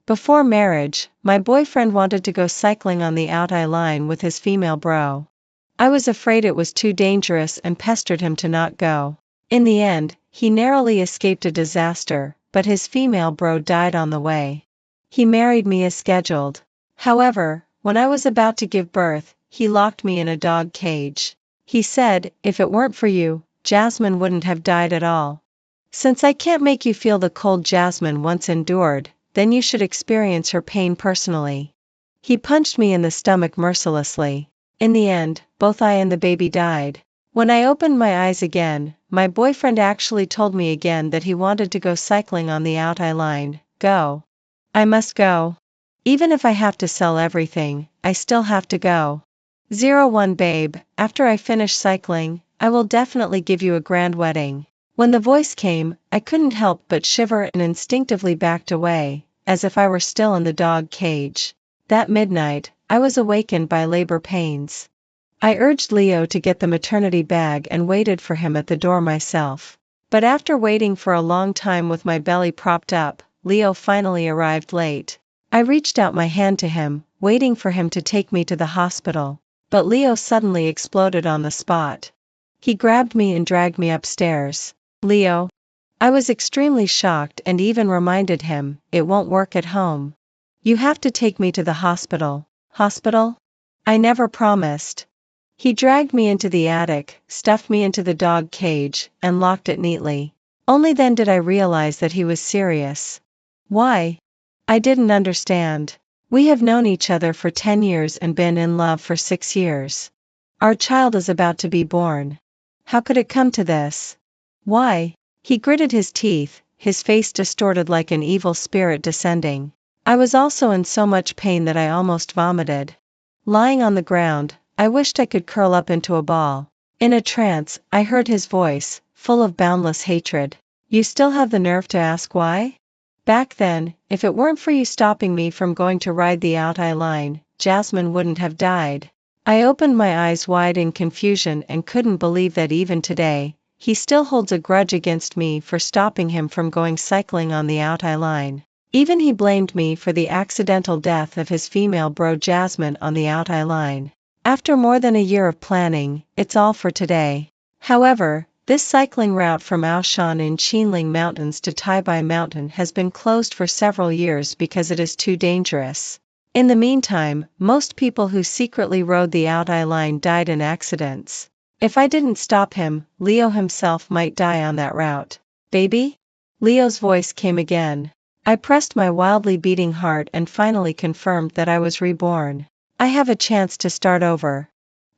Before marriage, my boyfriend wanted to go cycling on the Altai line with his female bro. I was afraid it was too dangerous and pestered him to not go. In the end, he narrowly escaped a disaster, but his female bro died on the way. He married me as scheduled. However, when I was about to give birth, he locked me in a dog cage. He said, if it weren't for you, Jasmine wouldn't have died at all. Since I can't make you feel the cold Jasmine once endured, then you should experience her pain personally. He punched me in the stomach mercilessly. In the end, both I and the baby died. When I opened my eyes again, my boyfriend actually told me again that he wanted to go cycling on the Altai line. Go. I must go. Even if I have to sell everything, I still have to go. 01 Babe, after I finish cycling, I will definitely give you a grand wedding. When the voice came, I couldn't help but shiver and instinctively backed away, as if I were still in the dog cage. That midnight, I was awakened by labor pains. I urged Leo to get the maternity bag and waited for him at the door myself. But after waiting for a long time with my belly propped up, Leo finally arrived late. I reached out my hand to him, waiting for him to take me to the hospital, but Leo suddenly exploded on the spot. He grabbed me and dragged me upstairs. Leo. I was extremely shocked and even reminded him, it won't work at home. You have to take me to the hospital. Hospital? I never promised. He dragged me into the attic, stuffed me into the dog cage, and locked it neatly. Only then did I realize that he was serious. Why? I didn't understand. We have known each other for 10 years and been in love for 6 years. Our child is about to be born. How could it come to this? Why? He gritted his teeth, his face distorted like an evil spirit descending. I was also in so much pain that I almost vomited. Lying on the ground, I wished I could curl up into a ball. In a trance, I heard his voice, full of boundless hatred. You still have the nerve to ask why? Back then, if it weren't for you stopping me from going to ride the Altai line, Jasmine wouldn't have died. I opened my eyes wide in confusion and couldn't believe that even today, he still holds a grudge against me for stopping him from going cycling on the Altai line. Even he blamed me for the accidental death of his female bro Jasmine on the Altai line. After more than a year of planning, it's all for today. However, this cycling route from Aoshan in Qinling Mountains to Taibai Mountain has been closed for several years because it is too dangerous. In the meantime, most people who secretly rode the Altai line died in accidents. If I didn't stop him, Leo himself might die on that route. Baby? Leo's voice came again. I pressed my wildly beating heart and finally confirmed that I was reborn. I have a chance to start over.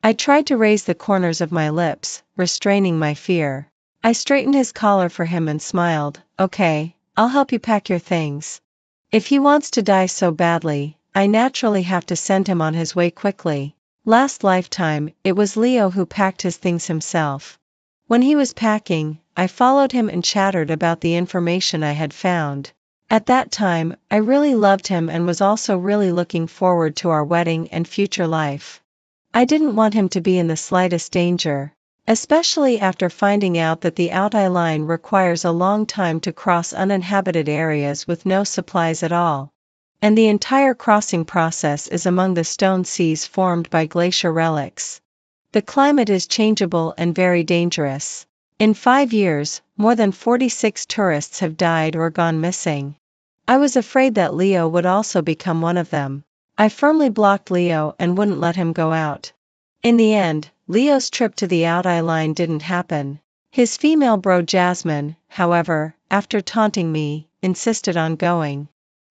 I tried to raise the corners of my lips, restraining my fear. I straightened his collar for him and smiled. Okay, I'll help you pack your things. If he wants to die so badly, I naturally have to send him on his way quickly. Last lifetime, it was Leo who packed his things himself. When he was packing, I followed him and chattered about the information I had found. At that time, I really loved him and was also really looking forward to our wedding and future life. I didn't want him to be in the slightest danger, especially after finding out that the Altai line requires a long time to cross uninhabited areas with no supplies at all. And the entire crossing process is among the stone seas formed by glacier relics. The climate is changeable and very dangerous. In 5 years, more than 46 tourists have died or gone missing. I was afraid that Leo would also become one of them. I firmly blocked Leo and wouldn't let him go out. In the end, Leo's trip to the Altai line didn't happen. His female bro Jasmine, however, after taunting me, insisted on going.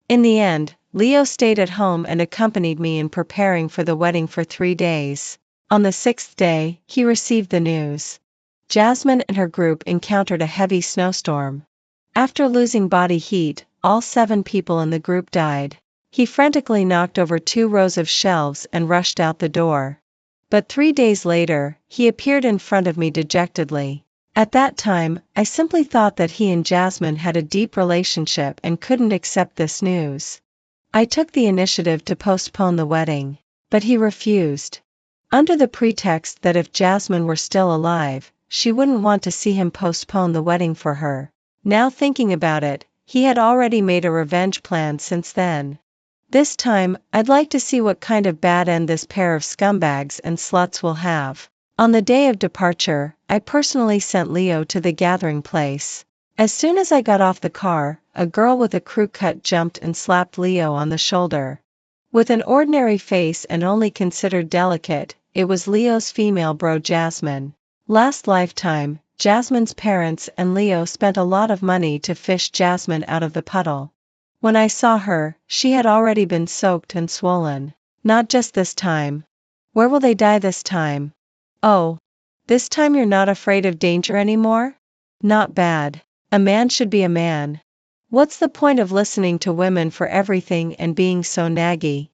In the end, Leo stayed at home and accompanied me in preparing for the wedding for 3 days. On the 6th day, he received the news. Jasmine and her group encountered a heavy snowstorm. After losing body heat, all 7 people in the group died. He frantically knocked over 2 rows of shelves and rushed out the door. But 3 days later, he appeared in front of me dejectedly. At that time, I simply thought that he and Jasmine had a deep relationship and couldn't accept this news. I took the initiative to postpone the wedding, but he refused. Under the pretext that if Jasmine were still alive, she wouldn't want to see him postpone the wedding for her. Now thinking about it, He had already made a revenge plan since then. This time, I'd like to see what kind of bad end this pair of scumbags and sluts will have. On the day of departure, I personally sent Leo to the gathering place. As soon as I got off the car, a girl with a crew cut jumped and slapped Leo on the shoulder. With an ordinary face and only considered delicate, it was Leo's female bro Jasmine. Last lifetime, Jasmine's parents and Leo spent a lot of money to fish Jasmine out of the puddle. When I saw her, she had already been soaked and swollen. Not just this time. Where will they die this time? Oh. This time you're not afraid of danger anymore? Not bad. A man should be a man. What's the point of listening to women for everything and being so naggy?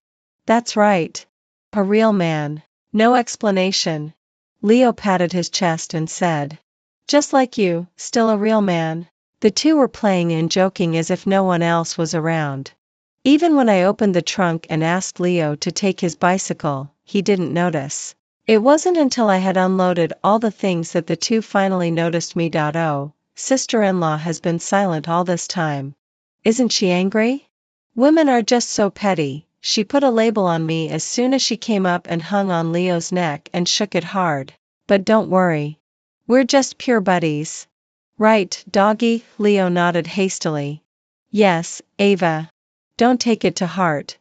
That's right. A real man. No explanation. Leo patted his chest and said. Just like you, still a real man. The two were playing and joking as if no one else was around. Even when I opened the trunk and asked Leo to take his bicycle, he didn't notice. It wasn't until I had unloaded all the things that the two finally noticed me. Oh, sister-in-law has been silent all this time. Isn't she angry? Women are just so petty. She put a label on me as soon as she came up and hung on Leo's neck and shook it hard. But don't worry. We're just pure buddies. Right, doggy? Leo nodded hastily. Yes, Ava. Don't take it to heart.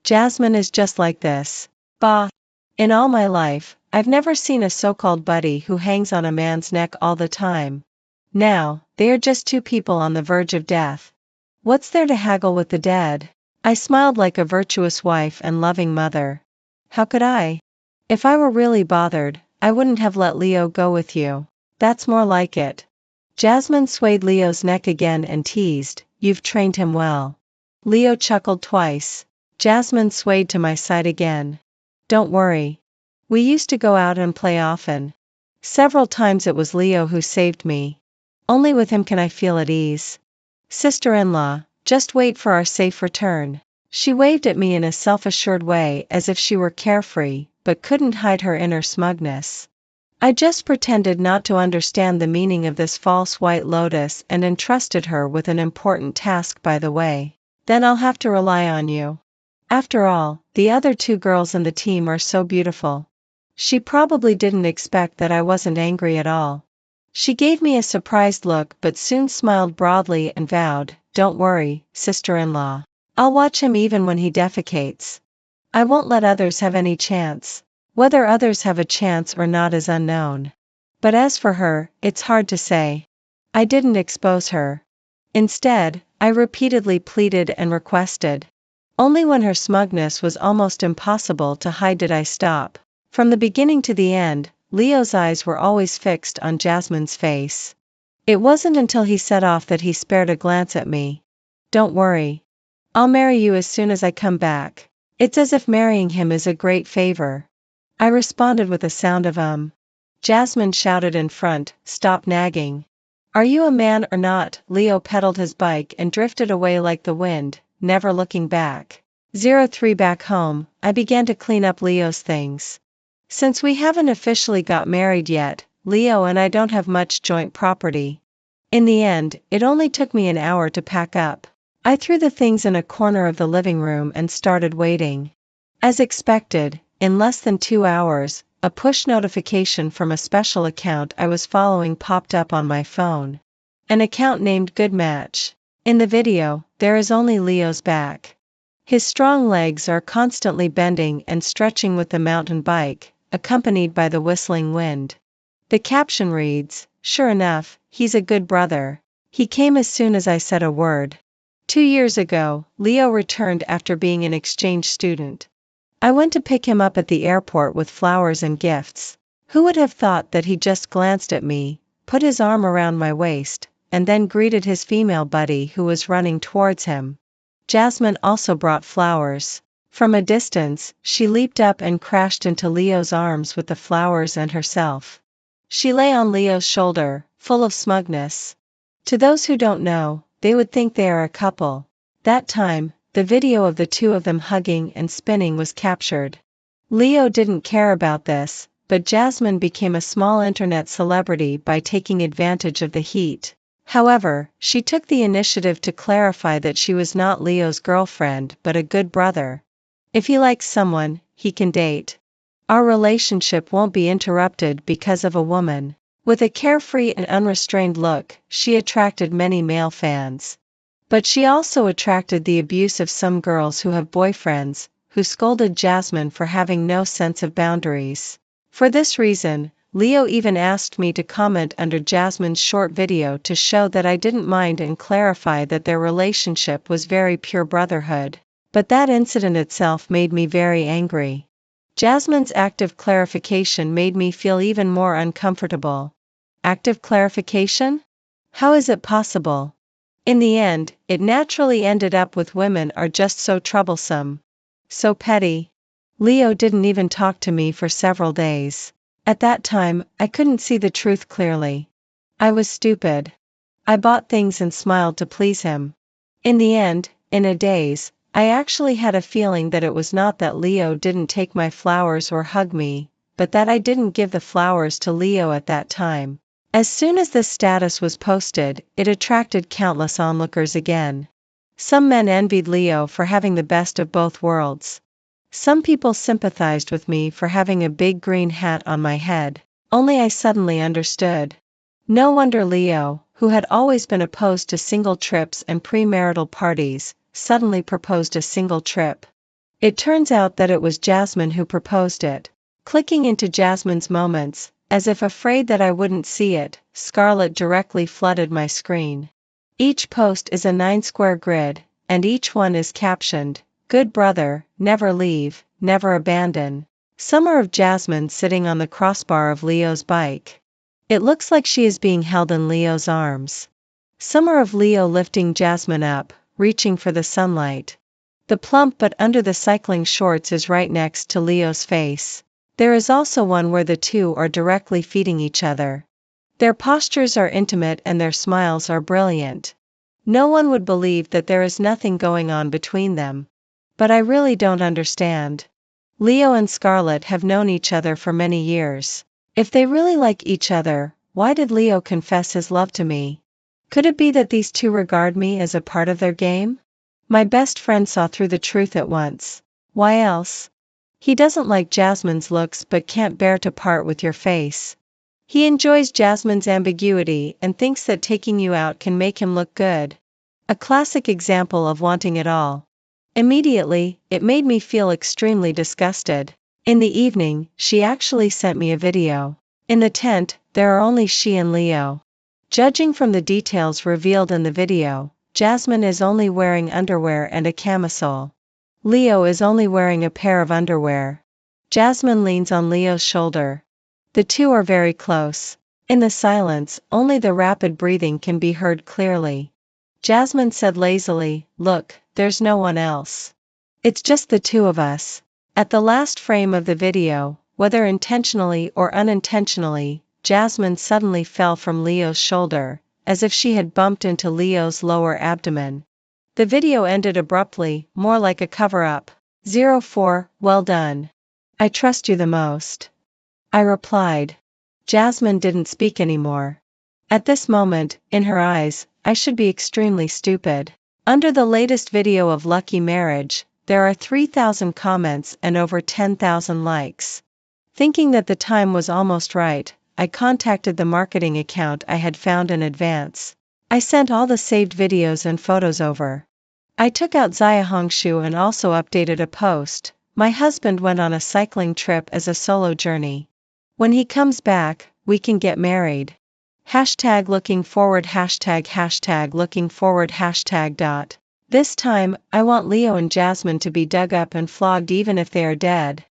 Jasmine is just like this. Bah. In all my life, I've never seen a so-called buddy who hangs on a man's neck all the time. Now, they are just two people on the verge of death. What's there to haggle with the dead? I smiled like a virtuous wife and loving mother. How could I? If I were really bothered, I wouldn't have let Leo go with you. That's more like it. Jasmine swayed Leo's neck again and teased, you've trained him well. Leo chuckled twice. Jasmine swayed to my side again. Don't worry. We used to go out and play often. Several times it was Leo who saved me. Only with him can I feel at ease. Sister-in-law, just wait for our safe return. She waved at me in a self-assured way as if she were carefree, but couldn't hide her inner smugness. I just pretended not to understand the meaning of this false white lotus and entrusted her with an important task by the way. Then I'll have to rely on you. After all, the other two girls in the team are so beautiful. She probably didn't expect that I wasn't angry at all. She gave me a surprised look but soon smiled broadly and vowed, don't worry, sister-in-law. I'll watch him even when he defecates. I won't let others have any chance. Whether others have a chance or not is unknown. But as for her, it's hard to say. I didn't expose her. Instead, I repeatedly pleaded and requested. Only when her smugness was almost impossible to hide did I stop. From the beginning to the end, Leo's eyes were always fixed on Jasmine's face. It wasn't until he set off that he spared a glance at me. Don't worry. I'll marry you as soon as I come back. It's as if marrying him is a great favor. I responded with a sound of Jasmine shouted in front, stop nagging. Are you a man or not? Leo pedaled his bike and drifted away like the wind, never looking back. 03 Back home, I began to clean up Leo's things. Since we haven't officially got married yet, Leo and I don't have much joint property. In the end, it only took me an hour to pack up. I threw the things in a corner of the living room and started waiting. As expected, in less than 2 hours, a push notification from a special account I was following popped up on my phone. An account named Good Match. In the video, there is only Leo's back. His strong legs are constantly bending and stretching with the mountain bike, accompanied by the whistling wind. The caption reads, sure enough, he's a good brother. He came as soon as I said a word. 2 years ago, Leo returned after being an exchange student. I went to pick him up at the airport with flowers and gifts. Who would have thought that he just glanced at me, put his arm around my waist, and then greeted his female buddy who was running towards him. Jasmine also brought flowers. From a distance, she leaped up and crashed into Leo's arms with the flowers and herself. She lay on Leo's shoulder, full of smugness. To those who don't know, they would think they are a couple. That time, the video of the two of them hugging and spinning was captured. Leo didn't care about this, but Jasmine became a small internet celebrity by taking advantage of the heat. However, she took the initiative to clarify that she was not Leo's girlfriend but a good brother. If he likes someone, he can date. Our relationship won't be interrupted because of a woman. With a carefree and unrestrained look, she attracted many male fans. But she also attracted the abuse of some girls who have boyfriends, who scolded Jasmine for having no sense of boundaries. For this reason, Leo even asked me to comment under Jasmine's short video to show that I didn't mind and clarify that their relationship was very pure brotherhood. But that incident itself made me very angry. Jasmine's active clarification made me feel even more uncomfortable. Active clarification? How is it possible? In the end, it naturally ended up with women are just so troublesome. So petty. Leo didn't even talk to me for several days. At that time, I couldn't see the truth clearly. I was stupid. I bought things and smiled to please him. In the end, in a daze, I actually had a feeling that it was not that Leo didn't take my flowers or hug me, but that I didn't give the flowers to Leo at that time. As soon as this status was posted, it attracted countless onlookers again. Some men envied Leo for having the best of both worlds. Some people sympathized with me for having a big green hat on my head. Only I suddenly understood. No wonder Leo, who had always been opposed to single trips and premarital parties, suddenly proposed a single trip. It turns out that it was Jasmine who proposed it. Clicking into Jasmine's moments, as if afraid that I wouldn't see it, Scarlett directly flooded my screen. Each post is a 9-square grid, and each one is captioned, "Good brother, never leave, never abandon." Some are of Jasmine sitting on the crossbar of Leo's bike. It looks like she is being held in Leo's arms. Some are of Leo lifting Jasmine up, reaching for the sunlight. The plump but under the cycling shorts is right next to Leo's face. There is also one where the two are directly feeding each other. Their postures are intimate and their smiles are brilliant. No one would believe that there is nothing going on between them. But I really don't understand. Leo and Scarlett have known each other for many years. If they really like each other, why did Leo confess his love to me? Could it be that these two regard me as a part of their game? My best friend saw through the truth at once. Why else? He doesn't like Jasmine's looks but can't bear to part with your face. He enjoys Jasmine's ambiguity and thinks that taking you out can make him look good. A classic example of wanting it all. Immediately, it made me feel extremely disgusted. In the evening, she actually sent me a video. In the tent, there are only she and Leo. Judging from the details revealed in the video, Jasmine is only wearing underwear and a camisole. Leo is only wearing a pair of underwear. Jasmine leans on Leo's shoulder. The two are very close. In the silence, only the rapid breathing can be heard clearly. Jasmine said lazily, "Look, there's no one else. It's just the two of us." At the last frame of the video, whether intentionally or unintentionally, Jasmine suddenly fell from Leo's shoulder, as if she had bumped into Leo's lower abdomen. The video ended abruptly, more like a cover-up. 04, well done. I trust you the most. I replied. Jasmine didn't speak anymore. At this moment, in her eyes, I should be extremely stupid. Under the latest video of Lucky Marriage, there are 3,000 comments and over 10,000 likes. Thinking that the time was almost right, I contacted the marketing account I had found in advance. I sent all the saved videos and photos over. I took out Zaya Hongshu and also updated a post. My husband went on a cycling trip as a solo journey. When he comes back, we can get married. Hashtag looking forward, hashtag looking forward, hashtag. This time, I want Leo and Jasmine to be dug up and flogged even if they are dead.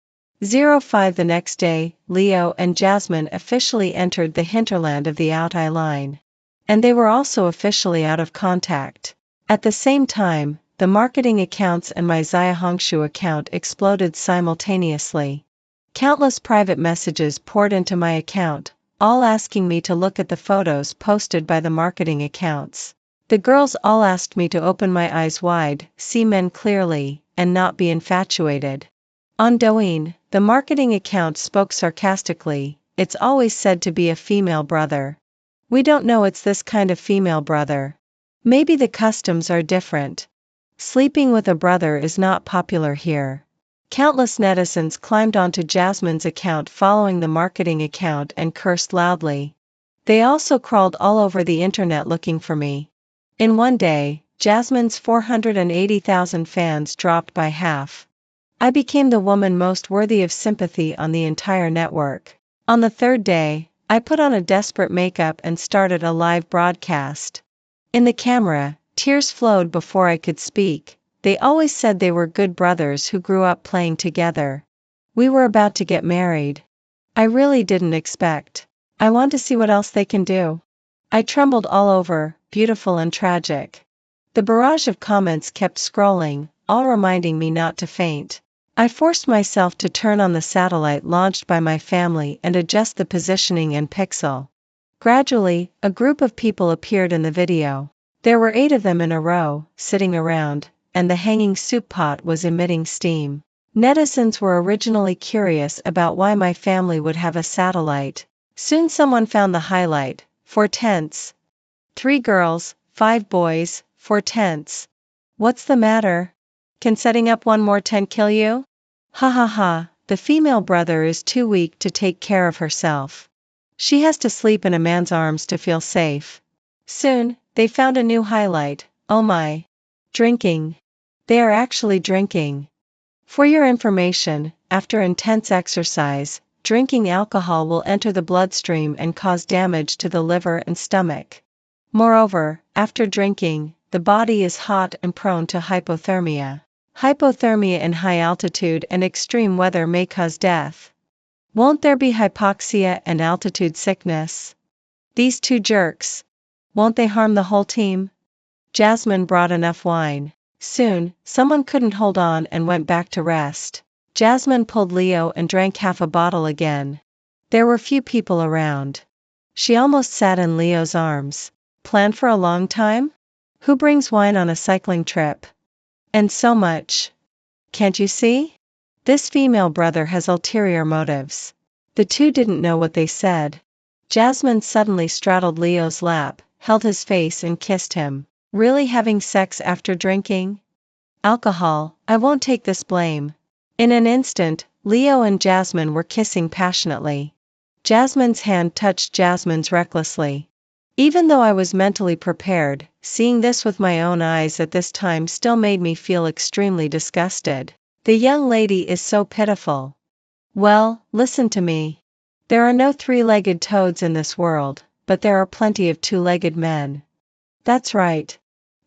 05 The next day, Leo and Jasmine officially entered the hinterland of the Out Eye line. And they were also officially out of contact. At the same time, the marketing accounts and my Zaya Hongshu account exploded simultaneously. Countless private messages poured into my account, all asking me to look at the photos posted by the marketing accounts. The girls all asked me to open my eyes wide, see men clearly, and not be infatuated. On Douyin, the marketing account spoke sarcastically, "It's always said to be a female brother. We don't know it's this kind of female brother. Maybe the customs are different. Sleeping with a brother is not popular here. Countless netizens climbed onto Jasmine's account following the marketing account and cursed loudly. They also crawled all over the internet looking for me. In one day, Jasmine's 480,000 fans dropped by half. I became the woman most worthy of sympathy on the entire network. On the third day, I put on a desperate makeup and started a live broadcast. In the camera, tears flowed before I could speak. They always said they were good brothers who grew up playing together. We were about to get married. I really didn't expect. I want to see what else they can do. I trembled all over, beautiful and tragic. The barrage of comments kept scrolling, all reminding me not to faint. I forced myself to turn on the satellite launched by my family and adjust the positioning and pixel. Gradually, a group of people appeared in the video. There were 8 of them in a row, sitting around, and the hanging soup pot was emitting steam. Netizens were originally curious about why my family would have a satellite. Soon someone found the highlight: 4 tents. 3 girls, 5 boys, 4 tents. What's the matter? Can setting up one more tent kill you? Ha ha ha, the female brother is too weak to take care of herself. She has to sleep in a man's arms to feel safe. Soon, they found a new highlight: oh my. Drinking. They are actually drinking. For your information, after intense exercise, drinking alcohol will enter the bloodstream and cause damage to the liver and stomach. Moreover, after drinking, the body is hot and prone to hypothermia. Hypothermia in high altitude and extreme weather may cause death. Won't there be hypoxia and altitude sickness? These 2 jerks. Won't they harm the whole team? Jasmine brought enough wine. Soon, someone couldn't hold on and went back to rest. Jasmine pulled Leo and drank half a bottle again. There were few people around. She almost sat in Leo's arms. Planned for a long time? Who brings wine on a cycling trip? And so much. Can't you see? This female brother has ulterior motives. The 2 didn't know what they said. Jasmine suddenly straddled Leo's lap, held his face and kissed him. Really having sex after drinking? Alcohol, I won't take this blame. In an instant, Leo and Jasmine were kissing passionately. Jasmine's hand touched Jasmine's recklessly. Even though I was mentally prepared, seeing this with my own eyes at this time still made me feel extremely disgusted. The young lady is so pitiful. Well, listen to me. There are no 3-legged toads in this world, but there are plenty of 2-legged men. That's right.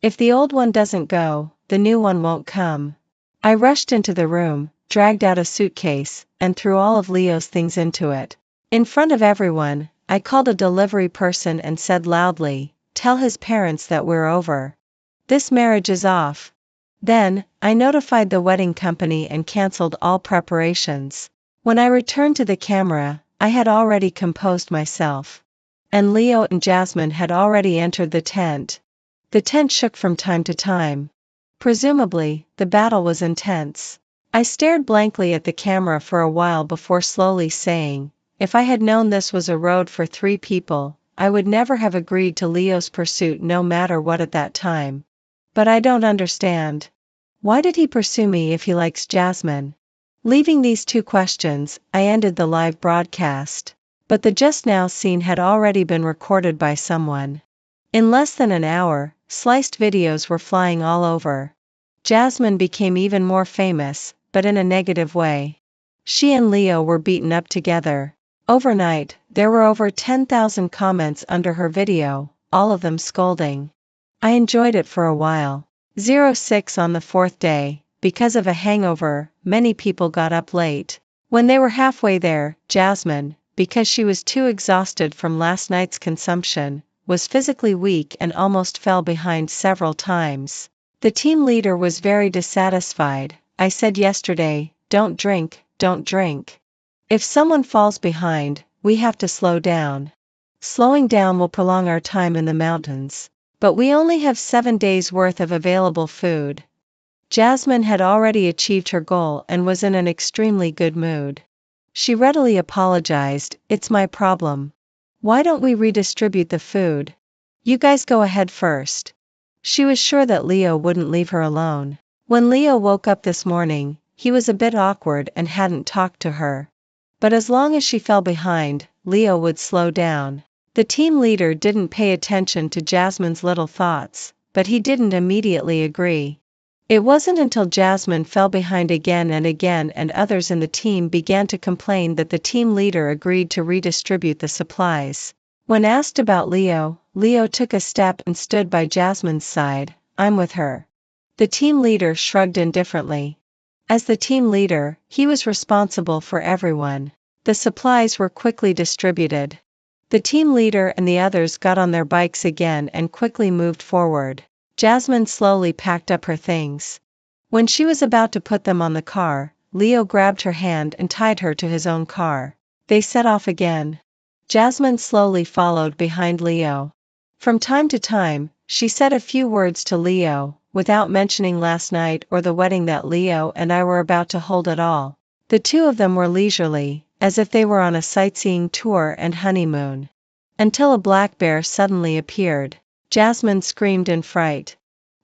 If the old one doesn't go, the new one won't come. I rushed into the room, dragged out a suitcase, and threw all of Leo's things into it. In front of everyone, I called a delivery person and said loudly, "Tell his parents that we're over. This marriage is off." Then, I notified the wedding company and cancelled all preparations. When I returned to the camera, I had already composed myself. And Leo and Jasmine had already entered the tent. The tent shook from time to time. Presumably, the battle was intense. I stared blankly at the camera for a while before slowly saying, if I had known this was a road for 3 people, I would never have agreed to Leo's pursuit no matter what at that time. But I don't understand. Why did he pursue me if he likes Jasmine? Leaving these 2 questions, I ended the live broadcast. But the just now scene had already been recorded by someone. In less than an hour, sliced videos were flying all over. Jasmine became even more famous, but in a negative way. She and Leo were beaten up together. Overnight, there were over 10,000 comments under her video, all of them scolding. I enjoyed it for a while. 06 on the 4th day, because of a hangover, many people got up late. When they were halfway there, Jasmine, because she was too exhausted from last night's consumption, was physically weak and almost fell behind several times. The team leader was very dissatisfied. I said yesterday, don't drink, don't drink. If someone falls behind, we have to slow down. Slowing down will prolong our time in the mountains. But we only have 7 days worth of available food. Jasmine had already achieved her goal and was in an extremely good mood. She readily apologized, "It's my problem. Why don't we redistribute the food? You guys go ahead first. She was sure that Leo wouldn't leave her alone. When Leo woke up this morning, he was a bit awkward and hadn't talked to her. But as long as she fell behind, Leo would slow down. The team leader didn't pay attention to Jasmine's little thoughts, but he didn't immediately agree. It wasn't until Jasmine fell behind again and others in the team began to complain that the team leader agreed to redistribute the supplies. When asked about Leo, Leo took a step and stood by Jasmine's side. I'm with her. The team leader shrugged indifferently. As the team leader, he was responsible for everyone. The supplies were quickly distributed. The team leader and the others got on their bikes again and quickly moved forward. Jasmine slowly packed up her things. When she was about to put them on the car, Leo grabbed her hand and tied her to his own car. They set off again. Jasmine slowly followed behind Leo. From time to time, she said a few words to Leo, without mentioning last night or the wedding that Leo and I were about to hold at all. The two of them were leisurely, as if they were on a sightseeing tour and honeymoon. Until a black bear suddenly appeared. Jasmine screamed in fright.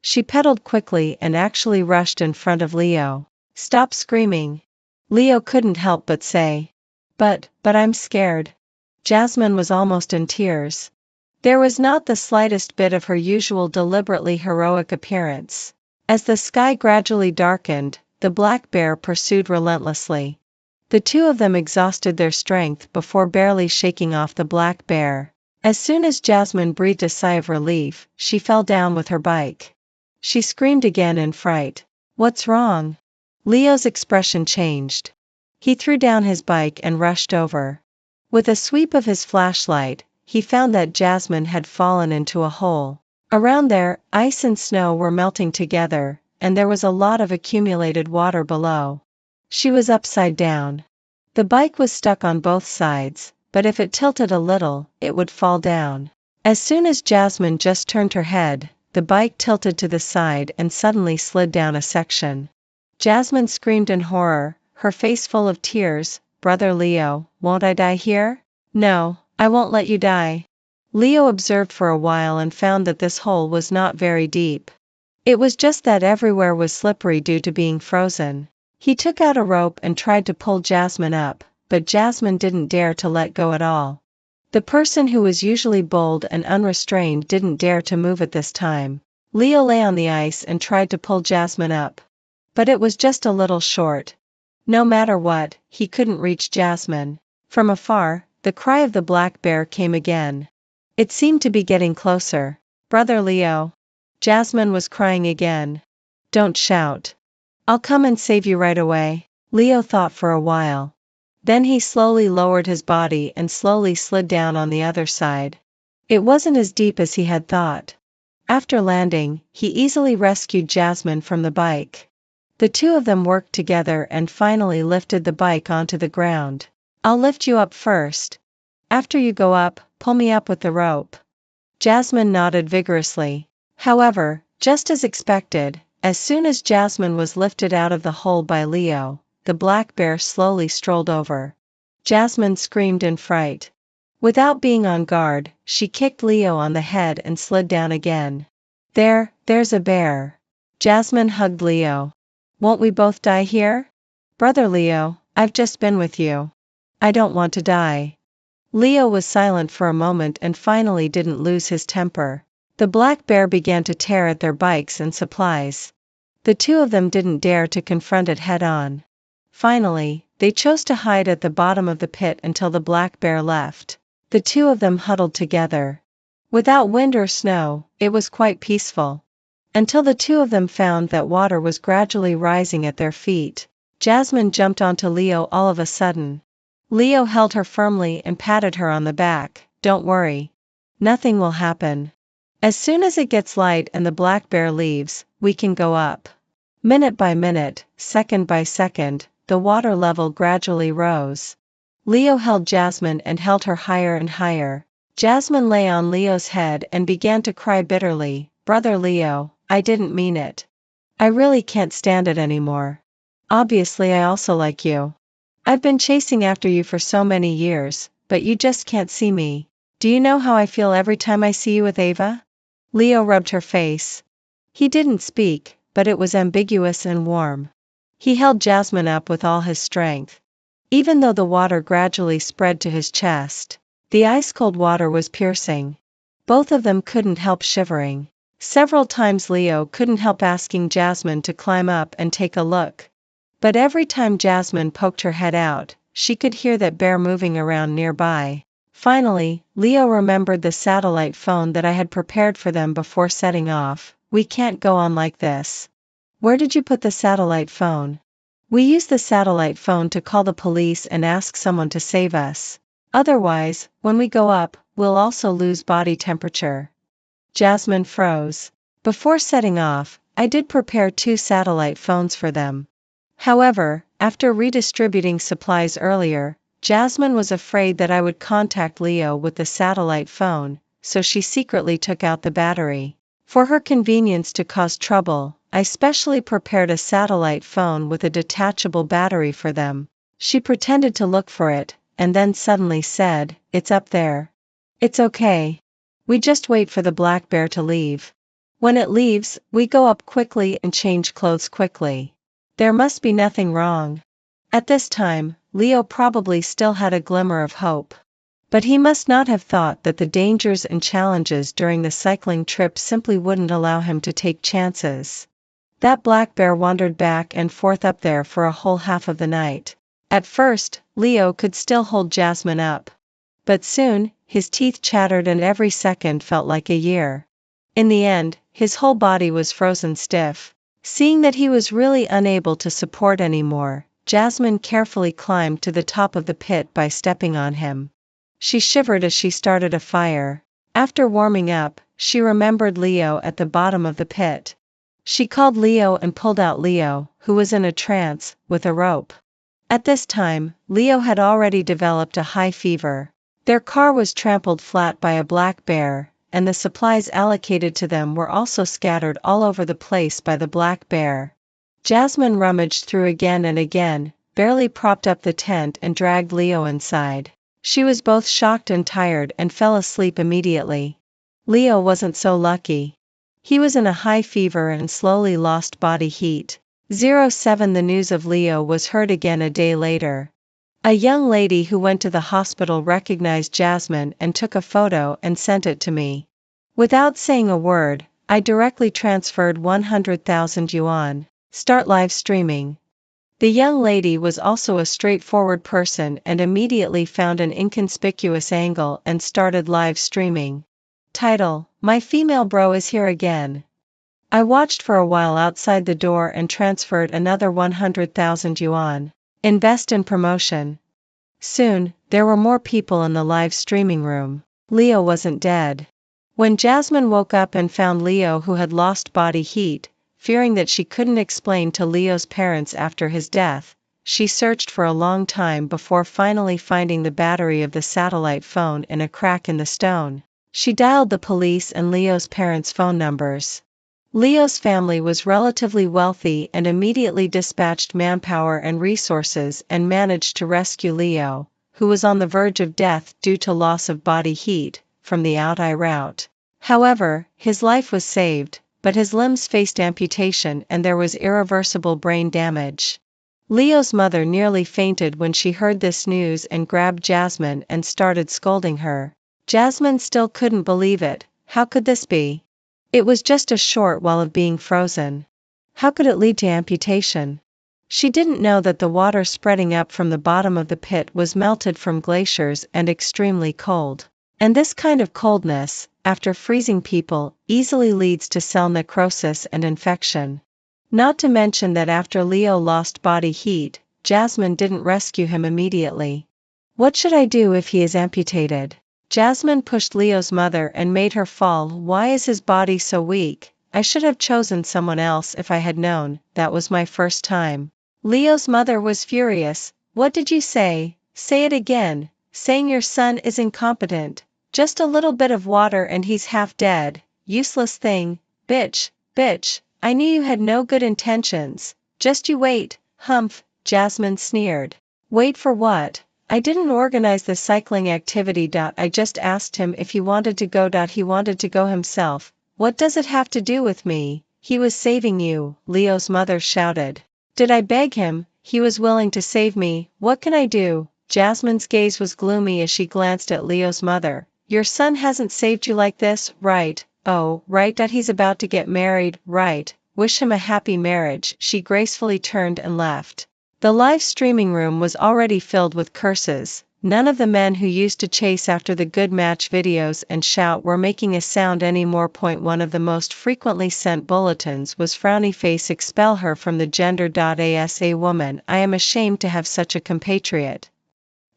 She pedaled quickly and actually rushed in front of Leo. Stop screaming. Leo couldn't help but say. But I'm scared. Jasmine was almost in tears. There was not the slightest bit of her usual deliberately heroic appearance. As the sky gradually darkened, the black bear pursued relentlessly. The two of them exhausted their strength before barely shaking off the black bear. As soon as Jasmine breathed a sigh of relief, she fell down with her bike. She screamed again in fright. What's wrong? Leo's expression changed. He threw down his bike and rushed over. With a sweep of his flashlight, he found that Jasmine had fallen into a hole. Around there, ice and snow were melting together, and there was a lot of accumulated water below. She was upside down. The bike was stuck on both sides, but if it tilted a little, it would fall down. As soon as Jasmine just turned her head, the bike tilted to the side and suddenly slid down a section. Jasmine screamed in horror, her face full of tears. Brother Leo, won't I die here? No, I won't let you die. Leo observed for a while and found that this hole was not very deep. It was just that everywhere was slippery due to being frozen. He took out a rope and tried to pull Jasmine up, but Jasmine didn't dare to let go at all. The person who was usually bold and unrestrained didn't dare to move at this time. Leo lay on the ice and tried to pull Jasmine up. But it was just a little short. No matter what, he couldn't reach Jasmine. From afar, the cry of the black bear came again. It seemed to be getting closer. Brother Leo. Jasmine was crying again. Don't shout. I'll come and save you right away. Leo thought for a while. Then he slowly lowered his body and slowly slid down on the other side. It wasn't as deep as he had thought. After landing, he easily rescued Jasmine from the bike. The two of them worked together and finally lifted the bike onto the ground. I'll lift you up first. After you go up, pull me up with the rope. Jasmine nodded vigorously. However, just as expected, as soon as Jasmine was lifted out of the hole by Leo, the black bear slowly strolled over. Jasmine screamed in fright. Without being on guard, she kicked Leo on the head and slid down again. There's a bear. Jasmine hugged Leo. Won't we both die here? Brother Leo, I've just been with you. I don't want to die. Leo was silent for a moment and finally didn't lose his temper. The black bear began to tear at their bikes and supplies. The two of them didn't dare to confront it head-on. Finally, they chose to hide at the bottom of the pit until the black bear left. The two of them huddled together. Without wind or snow, it was quite peaceful. Until the two of them found that water was gradually rising at their feet. Jasmine jumped onto Leo all of a sudden. Leo held her firmly and patted her on the back. Don't worry. Nothing will happen. As soon as it gets light and the black bear leaves, we can go up. Minute by minute, second by second, the water level gradually rose. Leo held Jasmine and held her higher and higher. Jasmine lay on Leo's head and began to cry bitterly. Brother Leo, I didn't mean it. I really can't stand it anymore. Obviously I also like you. I've been chasing after you for so many years, but you just can't see me. Do you know how I feel every time I see you with Ava? Leo rubbed her face. He didn't speak, but it was ambiguous and warm. He held Jasmine up with all his strength. Even though the water gradually spread to his chest, the ice-cold water was piercing. Both of them couldn't help shivering. Several times Leo couldn't help asking Jasmine to climb up and take a look. But every time Jasmine poked her head out, she could hear that bear moving around nearby. Finally, Leo remembered the satellite phone that I had prepared for them before setting off. We can't go on like this. Where did you put the satellite phone? We use the satellite phone to call the police and ask someone to save us. Otherwise, when we go up, we'll also lose body temperature. Jasmine froze. Before setting off, I did prepare 2 satellite phones for them. However, after redistributing supplies earlier, Jasmine was afraid that I would contact Leo with the satellite phone, so she secretly took out the battery. For her convenience to cause trouble, I specially prepared a satellite phone with a detachable battery for them. She pretended to look for it, and then suddenly said, "It's up there." "It's okay. We just wait for the black bear to leave. When it leaves, we go up quickly and change clothes quickly. There must be nothing wrong." At this time, Leo probably still had a glimmer of hope. But he must not have thought that the dangers and challenges during the cycling trip simply wouldn't allow him to take chances. That black bear wandered back and forth up there for a whole half of the night. At first, Leo could still hold Jasmine up. But soon, his teeth chattered and every second felt like a year. In the end, his whole body was frozen stiff. Seeing that he was really unable to support anymore, Jasmine carefully climbed to the top of the pit by stepping on him. She shivered as she started a fire. After warming up, she remembered Leo at the bottom of the pit. She called Leo and pulled out Leo, who was in a trance, with a rope. At this time, Leo had already developed a high fever. Their car was trampled flat by a black bear, and the supplies allocated to them were also scattered all over the place by the black bear. Jasmine rummaged through again and again, barely propped up the tent and dragged Leo inside. She was both shocked and tired and fell asleep immediately. Leo wasn't so lucky. He was in a high fever and slowly lost body heat. 07 The news of Leo was heard again a day later. A young lady who went to the hospital recognized Jasmine and took a photo and sent it to me. Without saying a word, I directly transferred 100,000 yuan. Start live streaming. The young lady was also a straightforward person and immediately found an inconspicuous angle and started live streaming. Title: My female bro is here again. I watched for a while outside the door and transferred another 100,000 yuan. Invest in promotion. Soon, there were more people in the live streaming room. Leo wasn't dead. When Jasmine woke up and found Leo who had lost body heat, fearing that she couldn't explain to Leo's parents after his death, she searched for a long time before finally finding the battery of the satellite phone in a crack in the stone. She dialed the police and Leo's parents' phone numbers. Leo's family was relatively wealthy and immediately dispatched manpower and resources and managed to rescue Leo, who was on the verge of death due to loss of body heat, from the out-eye route. However, his life was saved, but his limbs faced amputation and there was irreversible brain damage. Leo's mother nearly fainted when she heard this news and grabbed Jasmine and started scolding her. Jasmine still couldn't believe it. How could this be? It was just a short while of being frozen. How could it lead to amputation? She didn't know that the water spreading up from the bottom of the pit was melted from glaciers and extremely cold. And this kind of coldness, after freezing people, easily leads to cell necrosis and infection. Not to mention that after Leo lost body heat, Jasmine didn't rescue him immediately. What should I do if he is amputated? Jasmine pushed Leo's mother and made her fall. Why is his body so weak? I should have chosen someone else if I had known. That was my first time. Leo's mother was furious. What did you say? Say it again. Saying your son is incompetent. Just a little bit of water and he's half dead. Useless thing. Bitch, bitch. I knew you had no good intentions. Just you wait. Humph, Jasmine sneered. Wait for what? I didn't organize the cycling activity. I just asked him if he wanted to go. He wanted to go himself. What does it have to do with me? He was saving you, Leo's mother shouted. Did I beg him? He was willing to save me. What can I do? Jasmine's gaze was gloomy as she glanced at Leo's mother. Your son hasn't saved you like this, right? Oh, right. He's about to get married, right? Wish him a happy marriage. She gracefully turned and left. The live streaming room was already filled with curses. None of the men who used to chase after the good match videos and shout were making a sound anymore. One of the most frequently sent bulletins was frowny face expel her from the gender. As a woman, I am ashamed to have such a compatriot.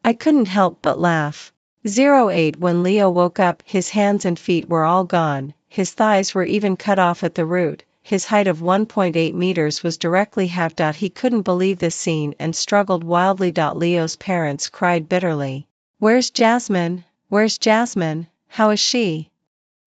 I couldn't help but laugh. 08 When Leo woke up, his hands and feet were all gone, his thighs were even cut off at the root. His height of 1.8 meters was directly halved. He couldn't believe this scene and struggled wildly. Leo's parents cried bitterly. Where's Jasmine? Where's Jasmine? How is she?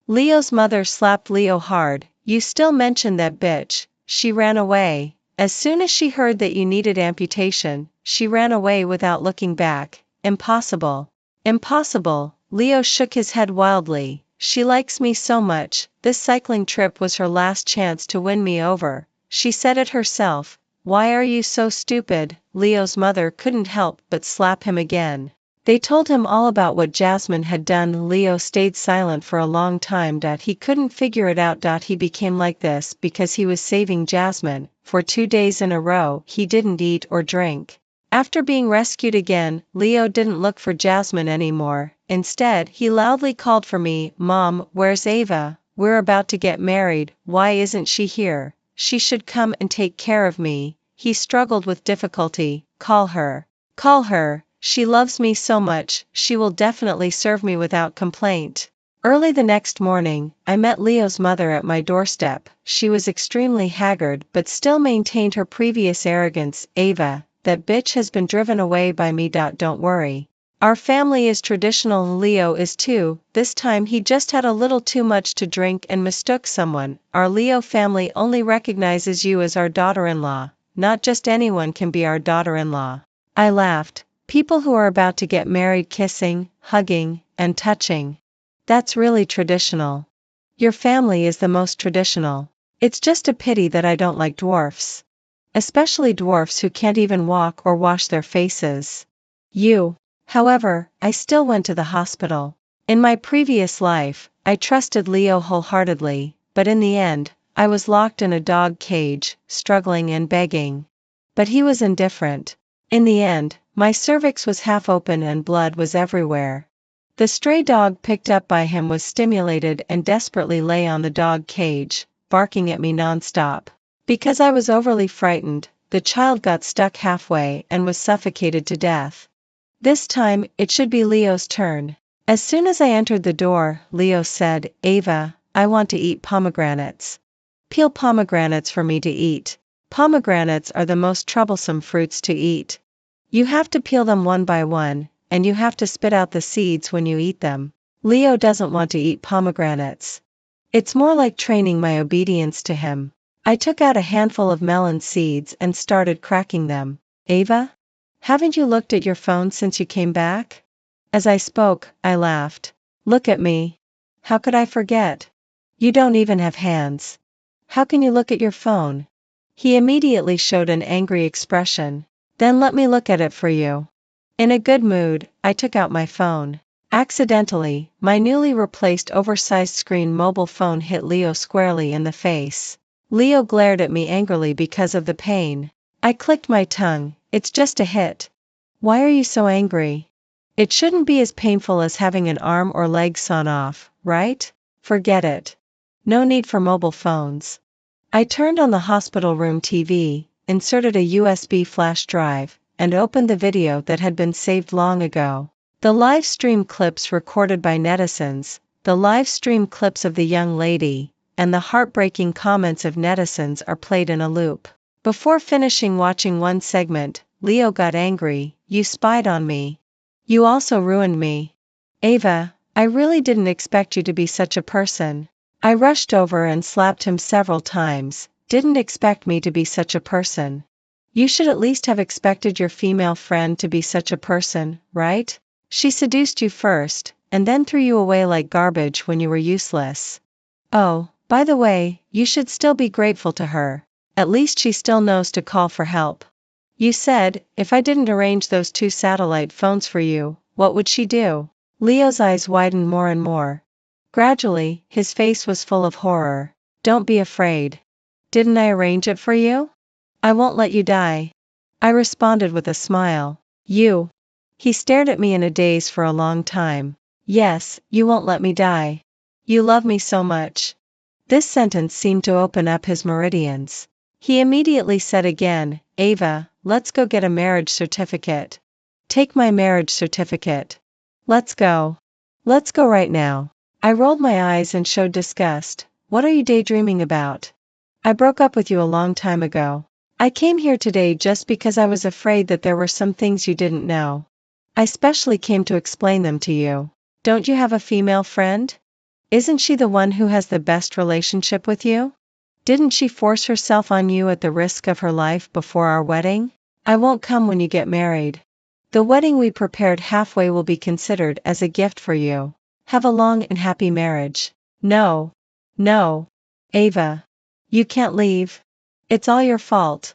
Leo's mother slapped Leo hard. You still mention that bitch. She ran away. As soon as she heard that you needed amputation, she ran away without looking back. Impossible. Impossible. Leo shook his head wildly. She likes me so much. This cycling trip was her last chance to win me over. She said it herself. Why are you so stupid? Leo's mother couldn't help but slap him again. They told him all about what Jasmine had done. Leo stayed silent for a long time. He couldn't figure it out. He became like this because he was saving Jasmine. For 2 days in a row, he didn't eat or drink. After being rescued again, Leo didn't look for Jasmine anymore. Instead, he loudly called for me. Mom, where's Ava? We're about to get married. Why isn't she here? She should come and take care of me. He struggled with difficulty. Call her. Call her. She loves me so much, she will definitely serve me without complaint. Early the next morning, I met Leo's mother at my doorstep. She was extremely haggard but still maintained her previous arrogance. Ava, that bitch has been driven away by me. Don't worry. Our family is traditional. Leo is too. This time he just had a little too much to drink and mistook someone. Our Leo family only recognizes you as our daughter-in-law. Not just anyone can be our daughter-in-law. I laughed. People who are about to get married kissing, hugging, and touching. That's really traditional. Your family is the most traditional. It's just a pity that I don't like dwarfs. Especially dwarfs who can't even walk or wash their faces. However, I still went to the hospital. In my previous life, I trusted Leo wholeheartedly, but in the end, I was locked in a dog cage, struggling and begging. But he was indifferent. In the end, my cervix was half open and blood was everywhere. The stray dog picked up by him was stimulated and desperately lay on the dog cage, barking at me nonstop. Because I was overly frightened, the child got stuck halfway and was suffocated to death. This time, it should be Leo's turn. As soon as I entered the door, Leo said, Ava, I want to eat pomegranates. Peel pomegranates for me to eat. Pomegranates are the most troublesome fruits to eat. You have to peel them one by one, and you have to spit out the seeds when you eat them. Leo doesn't want to eat pomegranates. It's more like training my obedience to him. I took out a handful of melon seeds and started cracking them. Ava? Haven't you looked at your phone since you came back? As I spoke, I laughed. Look at me. How could I forget? You don't even have hands. How can you look at your phone? He immediately showed an angry expression. Then let me look at it for you. In a good mood, I took out my phone. Accidentally, my newly replaced oversized screen mobile phone hit Leo squarely in the face. Leo glared at me angrily because of the pain. I clicked my tongue. It's just a hit. Why are you so angry? It shouldn't be as painful as having an arm or leg sawn off, right? Forget it. No need for mobile phones. I turned on the hospital room TV, inserted a USB flash drive, and opened the video that had been saved long ago. The live stream clips recorded by netizens, the live stream clips of the young lady, and the heartbreaking comments of netizens are played in a loop. Before finishing watching one segment, Leo got angry. You spied on me. You also ruined me. Ava, I really didn't expect you to be such a person. I rushed over and slapped him several times. Didn't expect me to be such a person. You should at least have expected your female friend to be such a person, right? She seduced you first, and then threw you away like garbage when you were useless. Oh, by the way, you should still be grateful to her. At least she still knows to call for help. You said, if I didn't arrange those 2 satellite phones for you, what would she do? Leo's eyes widened more and more. Gradually, his face was full of horror. Don't be afraid. Didn't I arrange it for you? I won't let you die. I responded with a smile. You. He stared at me in a daze for a long time. Yes, you won't let me die. You love me so much. This sentence seemed to open up his meridians. He immediately said again, Ava, let's go get a marriage certificate. Take my marriage certificate. Let's go. Let's go right now. I rolled my eyes and showed disgust. What are you daydreaming about? I broke up with you a long time ago. I came here today just because I was afraid that there were some things you didn't know. I specially came to explain them to you. Don't you have a female friend? Isn't she the one who has the best relationship with you? Didn't she force herself on you at the risk of her life before our wedding? I won't come when you get married. The wedding we prepared halfway will be considered as a gift for you. Have a long and happy marriage. No. No. Ava. You can't leave. It's all your fault.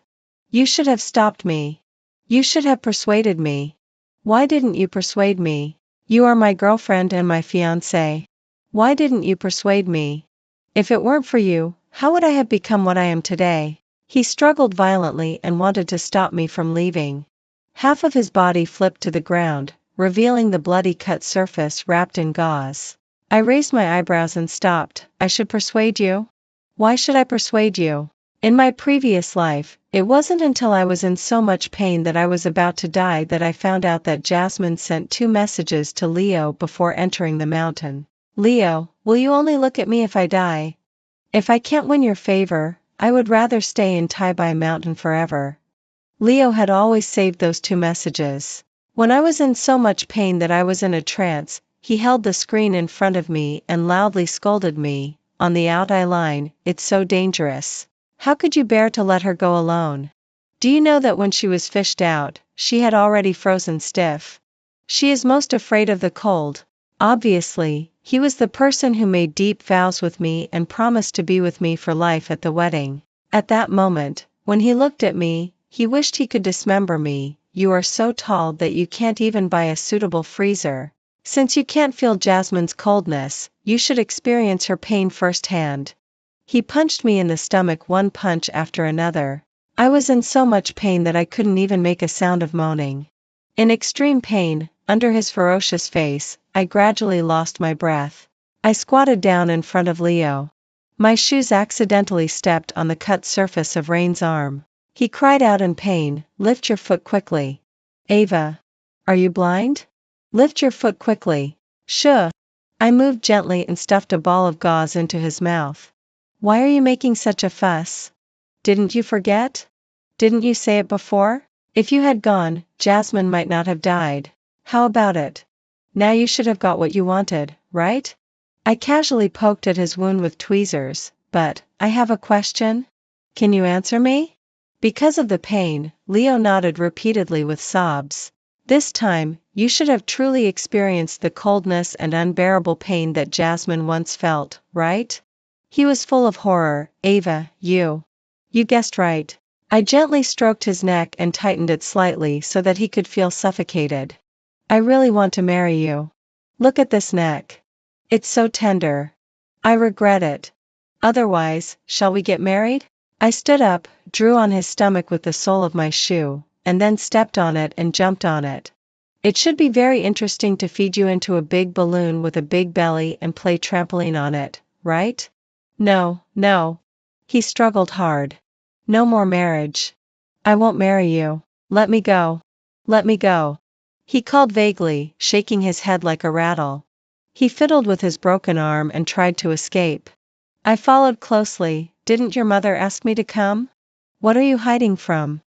You should have stopped me. You should have persuaded me. Why didn't you persuade me? You are my girlfriend and my fiancé. Why didn't you persuade me? If it weren't for you, how would I have become what I am today? He struggled violently and wanted to stop me from leaving. Half of his body flipped to the ground, revealing the bloody cut surface wrapped in gauze. I raised my eyebrows and stopped. I should persuade you? Why should I persuade you? In my previous life, it wasn't until I was in so much pain that I was about to die that I found out that Jasmine sent 2 messages to Leo before entering the mountain. Leo, will you only look at me if I die? If I can't win your favor, I would rather stay in Tai Mountain forever. Leo had always saved those 2 messages. When I was in so much pain that I was in a trance, he held the screen in front of me and loudly scolded me, on the out-eye line, it's so dangerous. How could you bear to let her go alone? Do you know that when she was fished out, she had already frozen stiff? She is most afraid of the cold. Obviously, he was the person who made deep vows with me and promised to be with me for life at the wedding. At that moment, when he looked at me, he wished he could dismember me. You are so tall that you can't even buy a suitable freezer. Since you can't feel Jasmine's coldness, you should experience her pain firsthand. He punched me in the stomach one punch after another. I was in so much pain that I couldn't even make a sound of moaning. In extreme pain, under his ferocious face, I gradually lost my breath. I squatted down in front of Leo. My shoes accidentally stepped on the cut surface of Rain's arm. He cried out in pain, lift your foot quickly. Ava. Are you blind? Lift your foot quickly. Shh. I moved gently and stuffed a ball of gauze into his mouth. Why are you making such a fuss? Didn't you forget? Didn't you say it before? If you had gone, Jasmine might not have died. How about it? Now you should have got what you wanted, right? I casually poked at his wound with tweezers, but, I have a question? Can you answer me? Because of the pain, Leo nodded repeatedly with sobs. This time, you should have truly experienced the coldness and unbearable pain that Jasmine once felt, right? He was full of horror. Ava, you guessed right. I gently stroked his neck and tightened it slightly so that he could feel suffocated. I really want to marry you. Look at this neck. It's so tender. I regret it. Otherwise, shall we get married? I stood up, drew on his stomach with the sole of my shoe, and then stepped on it and jumped on it. It should be very interesting to feed you into a big balloon with a big belly and play trampoline on it, right? No, no. He struggled hard. No more marriage. I won't marry you. Let me go. Let me go. He called vaguely, shaking his head like a rattle. He fiddled with his broken arm and tried to escape. I followed closely. Didn't your mother ask me to come? What are you hiding from?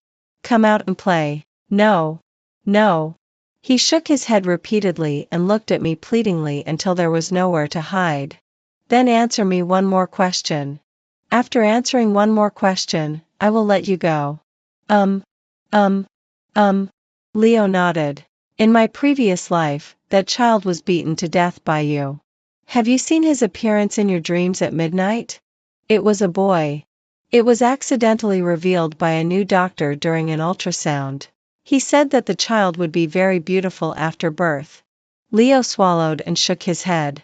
Come out and play. No. No. He shook his head repeatedly and looked at me pleadingly until there was nowhere to hide. Then answer me one more question. After answering one more question, I will let you go. Um, um, Leo nodded. In my previous life, that child was beaten to death by you. Have you seen his appearance in your dreams at midnight? It was a boy. It was accidentally revealed by a new doctor during an ultrasound. He said that the child would be very beautiful after birth. Leo swallowed and shook his head.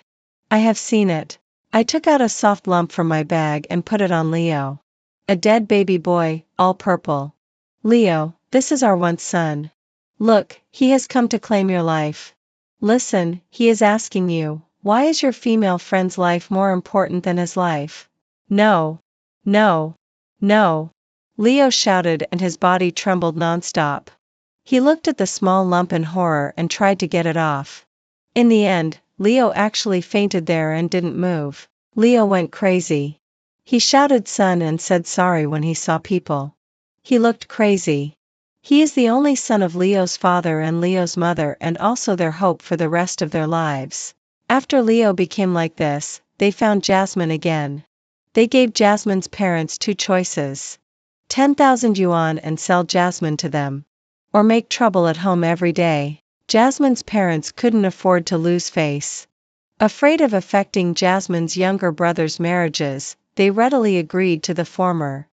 I have seen it. I took out a soft lump from my bag and put it on Leo. A dead baby boy, all purple. Leo, this is our once son. Look, he has come to claim your life. Listen, he is asking you, why is your female friend's life more important than his life? No. No. No. Leo shouted and his body trembled nonstop. He looked at the small lump in horror and tried to get it off. In the end, Leo actually fainted there and didn't move. Leo went crazy. He shouted son and said sorry when he saw people. He looked crazy. He is the only son of Leo's father and Leo's mother and also their hope for the rest of their lives. After Leo became like this, they found Jasmine again. They gave Jasmine's parents two choices. 10,000 yuan and sell Jasmine to them. Or make trouble at home every day. Jasmine's parents couldn't afford to lose face. Afraid of affecting Jasmine's younger brother's marriages, they readily agreed to the former.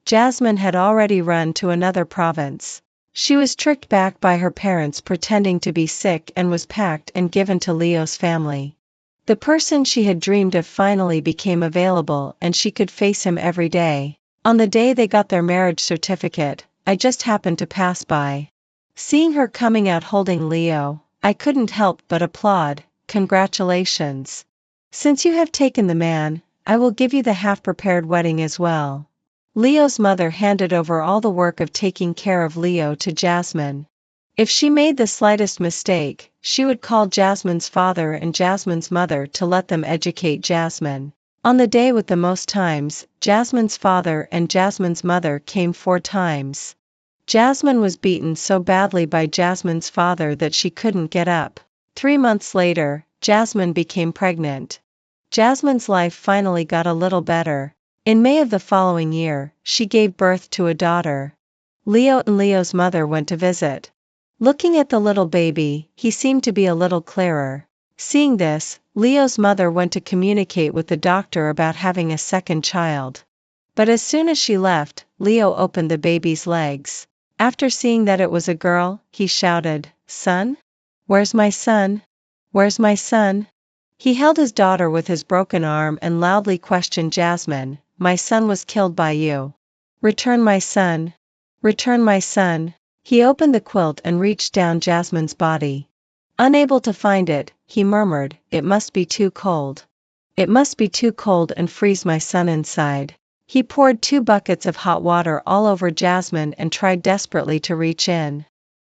Jasmine had already run to another province. She was tricked back by her parents pretending to be sick and was packed and given to Leo's family. The person she had dreamed of finally became available and she could face him every day. On the day they got their marriage certificate, I just happened to pass by. Seeing her coming out holding Leo, I couldn't help but applaud. Congratulations. Since you have taken the man, I will give you the half-prepared wedding as well. Leo's mother handed over all the work of taking care of Leo to Jasmine. If she made the slightest mistake, she would call Jasmine's father and Jasmine's mother to let them educate Jasmine. On the day with the most times, Jasmine's father and Jasmine's mother came 4 times. Jasmine was beaten so badly by Jasmine's father that she couldn't get up. 3 months later, Jasmine became pregnant. Jasmine's life finally got a little better. In May of the following year, she gave birth to a daughter. Leo and Leo's mother went to visit. Looking at the little baby, he seemed to be a little clearer. Seeing this, Leo's mother went to communicate with the doctor about having a second child. But as soon as she left, Leo opened the baby's legs. After seeing that it was a girl, he shouted, "Son? Where's my son? Where's my son?" He held his daughter with his broken arm and loudly questioned Jasmine, "My son was killed by you. Return my son. Return my son." He opened the quilt and reached down Jasmine's body. Unable to find it, he murmured, "It must be too cold. It must be too cold and freeze my son inside." He poured 2 buckets of hot water all over Jasmine and tried desperately to reach in.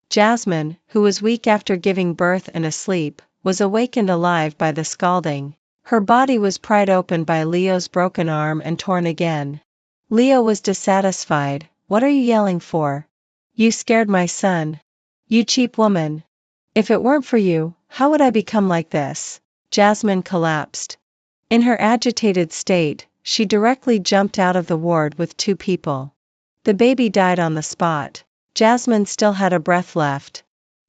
Jasmine, who was weak after giving birth and asleep, was awakened alive by the scalding. Her body was pried open by Leo's broken arm and torn again. Leo was dissatisfied. "What are you yelling for? You scared my son. You cheap woman. If it weren't for you, how would I become like this?" Jasmine collapsed. In her agitated state, she directly jumped out of the ward with 2 people. The baby died on the spot. Jasmine still had a breath left.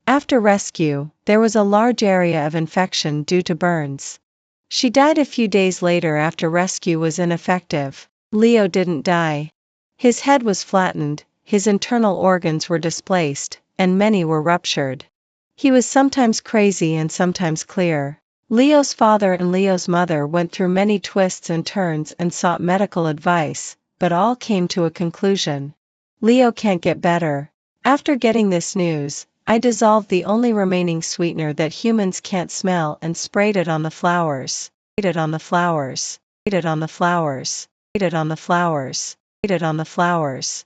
After rescue, there was a large area of infection due to burns. She died a few days later after rescue was ineffective. Leo didn't die. His head was flattened, his internal organs were displaced, and many were ruptured. He was sometimes crazy and sometimes clear. Leo's father and Leo's mother went through many twists and turns and sought medical advice, but all came to a conclusion. Leo can't get better. After getting this news, I dissolved the only remaining sweetener that humans can't smell and sprayed it on the flowers. Sprayed it on the flowers. Sprayed it on the flowers. Sprayed it on the flowers. Sprayed it on the flowers.